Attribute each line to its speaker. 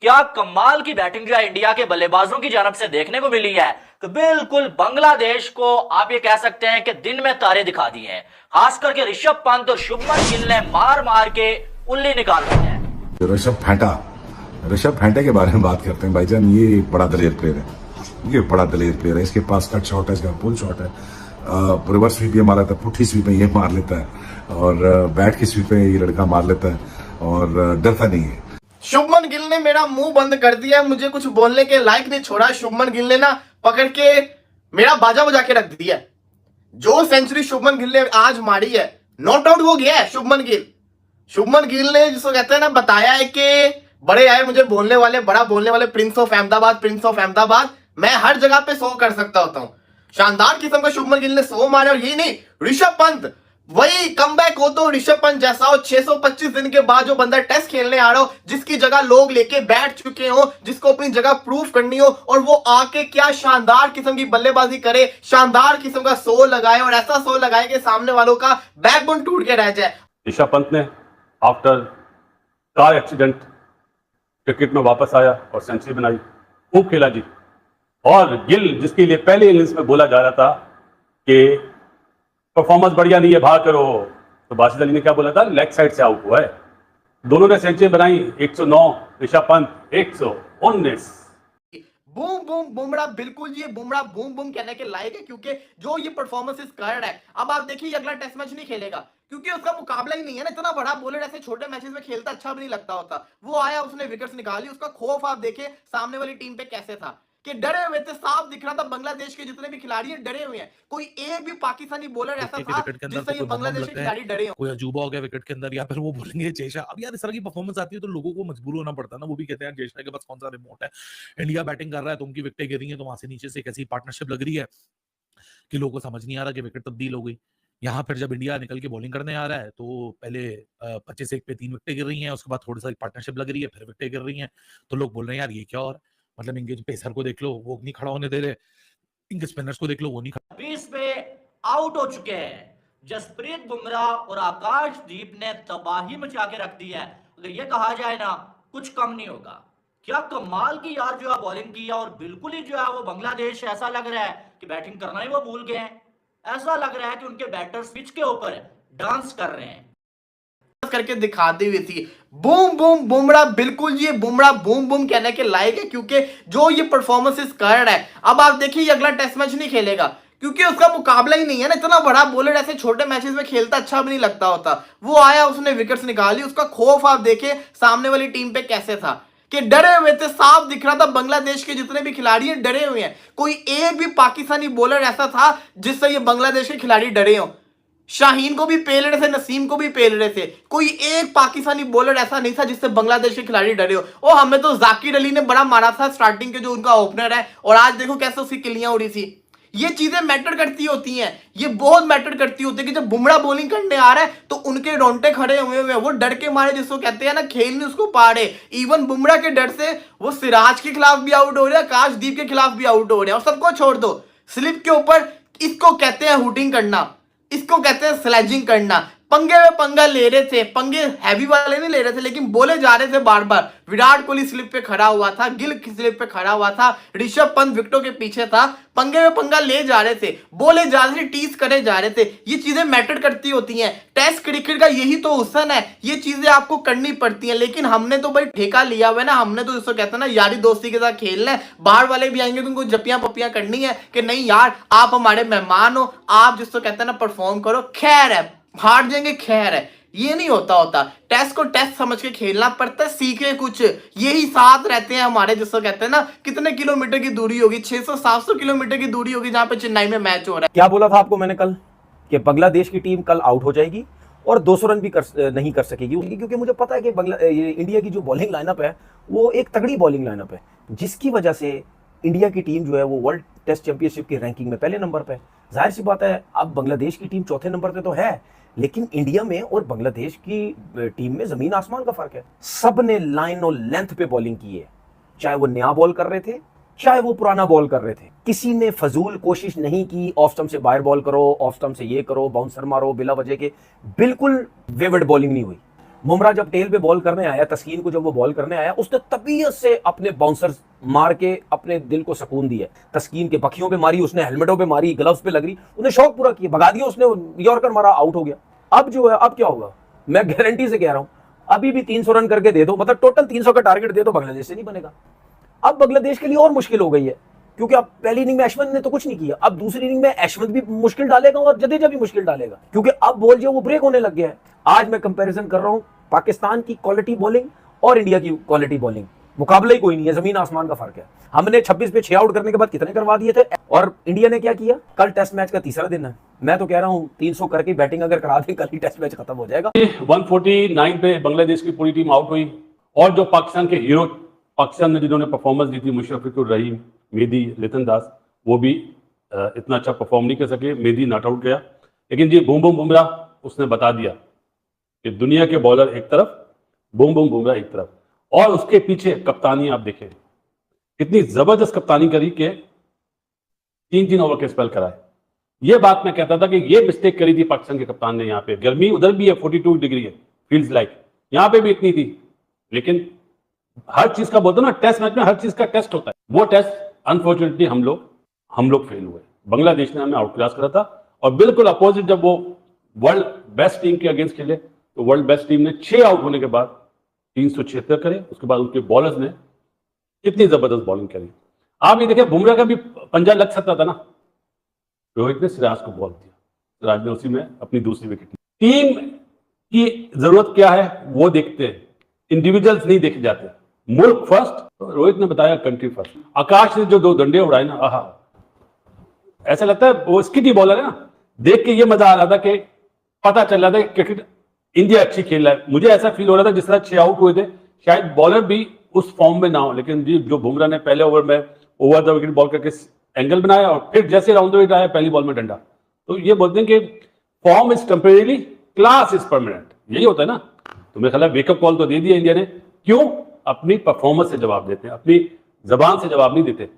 Speaker 1: क्या कमाल की बैटिंग जो है इंडिया के बल्लेबाजों की जानब से देखने को मिली है कि बिल्कुल बांग्लादेश को आप ये कह सकते हैं कि दिन में तारे दिखा दिए हैं। खास करके ऋषभ पंत और शुभमन गिल ने मार मार के उल्ली निकाल दी है।
Speaker 2: ऋषभ फैंटा के बारे में बात करते हैं भाईजान। ये एक बड़ा दलेर प्लेयर है, ये बड़ा दलेर प्लेयर है। इसके पास कट शॉट है, इसका पुल शॉट है, रिवर्स स्वीप ये मार लेता है, पुट्ठी स्वीप ये मार लेता है, और बैट की स्वीप ये लड़का मार लेता है और डरता नहीं है।
Speaker 3: शुभमन गिल ने मेरा मुंह बंद कर दिया, मुझे कुछ बोलने के लायक नहीं छोड़ा। शुभमन गिल ने ना पकड़ के मेरा बाजा बजा के रख दिया। जो सेंचुरी शुभमन गिल ने आज मारी है, नॉट आउट हो गया है शुभमन गिल। शुभमन गिल ने जिसको कहते हैं ना बताया है कि बड़े आए मुझे बोलने वाले, बड़ा बोलने वाले, प्रिंस ऑफ अहमदाबाद, मैं हर जगह पे 100 कर सकता होता हूं। शानदार किस्म का शुभमन गिल ने 100 मारे। और ये नहीं, ऋषभ पंत वही कमबैक हो तो ऋषभ पंत जैसा हो। 625 दिन के बाद जो बंदा टेस्ट खेलने आ रहा हो, जिसकी जगह लोग लेके बैठ चुके हो, जिसको अपनी जगह प्रूव करनी हो, और वो आके क्या शानदार किस्म की बल्लेबाजी करे, शानदार किस्म का 100 लगाए, और ऐसा 100 लगाए कि सामने वालों का बैकबोन टूट के रह जाए।
Speaker 4: ऋषभ पंत ने आफ्टर कार एक्सीडेंट क्रिकेट में वापस आया और सेंचुरी बनाई, खूब खेला जी। और गिल, जिसके लिए पहले इनिंग्स में बोला जा रहा था कि परफॉर्मेंस बढ़िया नहीं है, बाहर करो, तो बासित अली ने क्या बोला था, लेग साइड से आउट हुआ है। दोनों ने सेंचुरी बनाई, 109 ऋषभ पंत 119।
Speaker 3: बूम बूम बुमराह, बिल्कुल ये बुमराह बूम बूम कहने के लायक है, क्योंकि जो ये परफॉर्मेंसेस कर रहा है। अब आप देखिए अगला टेस्ट मैच नहीं खेलेगा, क्योंकि उसका मुकाबला ही नहीं है ना। इतना बड़ा बॉलर ऐसे छोटे मैचेस में खेलता अच्छा भी नहीं लगता होता। वो आया, उसने विकेट्स निकाली, उसका खौफ आप देखे सामने वाली टीम पे कैसे था कि डरे हुए थे। साफ दिख रहा था बांग्लादेश के जितने भी खिलाड़ी हैं डरे हुए हैं। कोई एक भी पाकिस्तानी बॉलर ऐसा था जिससे ये बांग्लादेश के खिलाड़ी डरे हो।
Speaker 5: कोई अजूबा हो गया विकेट के अंदर, या फिर वो बोलेंगे जयशा। अब यार इस तरह की परफॉर्मेंस आती है तो लोगों को मजबूर होना पड़ता है ना। वो भी कहते हैं जयशा के पास कौन सा रिमोट है, इंडिया बैटिंग कर रहा है तो उनकी विकेटें गिर रही है, तो वहां से नीचे से एक ऐसी पार्टनरशिप लग रही है कि लोगों को समझ नहीं आ रहा कि विकेट तब्दील हो गई। यहाँ फिर जब इंडिया निकल के बॉलिंग करने आ रहा है तो पहले 25 पे 3 विकेटें गिर रही हैं, उसके बाद थोड़ी सा पार्टनरशिप लग रही है, फिर विकेटें गिर रही हैं। तो लोग बोल रहे हैं यार ये क्या, और मतलब इनके पेसर को देख लो वो नहीं खड़ा होने दे रहे, इनके स्पिनर्स को देख लो वो नहीं खड़ा।
Speaker 1: 20 पे आउट हो चुके हैं। जसप्रीत बुमराह और आकाशदीप ने तबाही मचा के रख दी है। अगर ये कहा जाए ना, कुछ कम नहीं होगा। क्या कमाल की यार जो है बॉलिंग की है, और बिल्कुल ही जो है वो बांग्लादेश ऐसा लग रहा है कि बैटिंग करना ही वो भूल गए हैं। ऐसा लग रहा है कि उनके बैटर्स पिच के ऊपर डांस कर रहे हैं
Speaker 3: करके दिखाती हुई थी। बूम बूम बुमराह, बिल्कुल ये बुमराह बूम बूम कहने के लायक है, क्योंकि जो ये परफॉर्मेंसेस कर रहा है। अब आप देखिए अगला टेस्ट मैच नहीं खेलेगा, क्योंकि उसका मुकाबला ही नहीं है ना। इतना बड़ा बॉलर ऐसे छोटे मैचेस में खेलता अच्छा भी नहीं लगता होता। वो आया, उसने विकेट्स निकाली, उसका खौफ आप देखे सामने वाली टीम पे कैसे था कि डरे हुए थे। साफ दिख रहा था बांग्लादेश के जितने भी खिलाड़ी हैं डरे हुए हैं। कोई एक भी पाकिस्तानी बॉलर ऐसा था जिससे ये बांग्लादेश के खिलाड़ी डरे हो। शाहीन को भी पेल रहे थे, नसीम को भी पेल रहे थे। कोई एक पाकिस्तानी बॉलर ऐसा नहीं था जिससे बांग्लादेश के खिलाड़ी डरे हो। और हमें तो जाकिर अली ने बड़ा मारा था स्टार्टिंग के, जो उनका ओपनर है, और आज देखो कैसे उसकी किलियां उड़ी थी। ये चीजें मैटर करती होती हैं, ये बहुत मैटर करती होती है कि जब बुमराह बॉलिंग करने आ रहा है तो उनके रोंगटे खड़े हुए हैं। वो डर के मारे, जिसको कहते हैं ना खेल नहीं उसको पाड़े। इवन बुमराह के डर से वो सिराज के खिलाफ भी आउट हो रहे हैं, आकाशदीप के खिलाफ भी आउट हो रहे हैं। और सबको छोड़ दो, स्लिप के ऊपर इसको कहते हैं हुटिंग करना, इसको कहते हैं स्लेजिंग करना। पंगे में पंगा ले रहे थे, पंगे हैवी वाले नहीं ले रहे थे, लेकिन बोले जा रहे थे बार बार। विराट कोहली स्लिप पे खड़ा हुआ था, गिल की स्लिप पे खड़ा हुआ था, ऋषभ पंत विकेटों के पीछे था। पंगे में पंगा ले जा रहे थे, बोले जा रहे थे, टीज करे जा रहे थे। ये चीजें मैटर करती होती हैं। टेस्ट क्रिकेट का यही तो हुस्न है, ये चीजें आपको करनी पड़ती हैं। लेकिन हमने तो भाई ठेका लिया हुआ है ना, हमने तो जिसको कहते हैं ना यारी दोस्ती के साथ खेलना है। बाहर वाले भी आएंगे तो उनको जपियां पपियां करनी है कि नहीं यार आप हमारे मेहमान हो, आप जिसको कहते हैं ना परफॉर्म करो। खैर है, हार जाएंगे खैर है, ये नहीं होता। टेस्ट को टेस्ट समझ के खेलना पड़ता है, सीखे कुछ। यही साथ रहते हैं हमारे, जिसको कहते हैं ना कितने किलोमीटर की दूरी होगी, 600-700 किलोमीटर की दूरी होगी जहां पे चेन्नई में मैच हो रहा है।
Speaker 6: क्या बोला था आपको मैंने कल कि बांग्लादेश की टीम कल आउट हो जाएगी और 200 रन भी नहीं कर सकेगी, क्योंकि मुझे पता है कि इंडिया की जो बॉलिंग लाइनअप है वो एक तगड़ी बॉलिंग लाइनअप है, जिसकी वजह से इंडिया की टीम जो है वो वर्ल्ड टेस्ट चैंपियनशिप की रैंकिंग में पहले नंबर पे है। जाहिर सी बात है, अब बांग्लादेश की टीम चौथे नंबर पे तो है, लेकिन इंडिया में और बांग्लादेश की टीम में जमीन आसमान का फर्क है। सब ने लाइन और लेंथ पे बॉलिंग की है, चाहे वो नया बॉल कर रहे थे, चाहे वो पुराना बॉल कर रहे थे। किसी ने फजूल कोशिश नहीं की ऑफ स्टंप से बाहर बॉल करो, ऑफ स्टंप से ये करो, बाउंसर मारो बिला वजह के। बिल्कुल वेवर्ड बॉलिंग नहीं हुई। बुमराह जब टेल पे बॉल करने आया, तस्कीन को जब वो बॉल करने आया, उसने तबीयत से अपने बाउंसर्स मार के अपने दिल को सुकून दिया। तस्कीन के बखियों पे मारी उसने, हेलमेटों पे मारी, ग्लव्स पे लग रही, उन्हें शौक पूरा किया, भगा दिया उसने, यॉर्कर मारा, आउट हो गया। अब जो है, अब क्या होगा, मैं गारंटी से कह रहा हूं, अभी भी 300 रन करके दे दो, मतलब टोटल 300 का टारगेट दे दो, बांग्लादेश से नहीं बनेगा। अब बांग्लादेश के लिए और मुश्किल हो गई है, क्योंकि अब पहली इनिंग में अश्विन ने तो कुछ नहीं किया, अब दूसरी इनिंग में अश्विन भी मुश्किल डालेगा और जडेजा भी मुश्किल डालेगा, क्योंकि अब बॉल जो वो ब्रेक होने लग गया है। आज मैं कंपैरिजन कर रहा हूं पाकिस्तान की क्वालिटी बॉलिंग और इंडिया की क्वालिटी बॉलिंग, मुकाबला ही कोई नहीं है, जमीन आसमान का फर्क है। हमने 26 पे 6 आउट करने के बाद कितने करवा दिए थे, और इंडिया ने क्या किया। कल टेस्ट मैच का तीसरा दिन है, मैं तो कह रहा हूं 300 करके बैटिंग अगर करा दें, कल ही टेस्ट मैच खत्म हो जाएगा।
Speaker 4: 149 पे बांग्लादेश की पूरी टीम आउट हुई, और जो पाकिस्तान के हीरो, पाकिस्तान में जिन्होंने परफॉर्मेंस दी थी, मुशर्रफुर रहीम, मेहदी, लितन दास, वो भी इतना अच्छा परफॉर्म नहीं कर सके। मेहदी नॉट आउट गया, लेकिन जी बूम बूम बुमराह, उसने बता दिया कि दुनिया के बॉलर एक तरफ, बूम बूम बुमराह एक तरफ, और उसके पीछे कप्तानी आप देखें, कितनी जबरदस्त कप्तानी करी कि 3-3 ओवर के स्पेल कराए। ये बात मैं कहता था कि ये मिस्टेक करी थी पाकिस्तान के कप्तान ने। यहाँ पे गर्मी उधर भी है, 42 डिग्री है, फील्स लाइक, यहाँ पे भी इतनी थी, लेकिन हर चीज का बोलते ना, टेस्ट मैच में हर चीज का टेस्ट होता है। वो टेस्ट अनफॉर्चुनेटली हम लोग फेल हुए। बांग्लादेश ने हमें आउट क्लास करा था, और बिल्कुल अपोजिट जब वो वर्ल्ड बेस्ट टीम के अगेंस्ट खेले, तो वर्ल्ड बेस्ट टीम ने 6 आउट होने के बाद 376 करे। उसके बाद उनके बॉलर्स ने कितनी जबरदस्त बॉलिंग करी। आप ये देखिए, बुमराह का भी पंजा लग सकता था ना, रोहित ने सिराज को बॉल दिया, सिराज ने उसी में अपनी दूसरी विकेट ली। टीम की जरूरत क्या है वो देखते हैं, इंडिविजुअल्स नहीं देखे जाते। मुल्क फर्स्ट, रोहित ने बताया कंट्री फर्स्ट। आकाश ने जो 2 डंडे उड़ाए ना, आहा, ऐसा लगता है वो स्किटी बॉलर है ना, देख के ये मजा आ रहा था कि पता चल रहा था कि क्रिकेट इंडिया अच्छी खेल रहा है। मुझे ऐसा फील हो रहा था जिस तरह 6 आउट हुए थे, शायद बॉलर भी उस फॉर्म में ना हो, लेकिन जी जो बुमराह ने पहले ओवर में ओवर द विकेट बॉल करके एंगल बनाया, और फिर जैसे राउंड द विकेट आया, पहली बॉल में डंडा। तो ये बोलते हैं कि form is temporary, class is permanent, यही होता है ना। तो मेरे ख्याल है वेकअप कॉल तो दे दिया इंडिया ने। क्यों? अपनी परफॉर्मेंस से जवाब देते हैं, अपनी जबान से जवाब नहीं देते।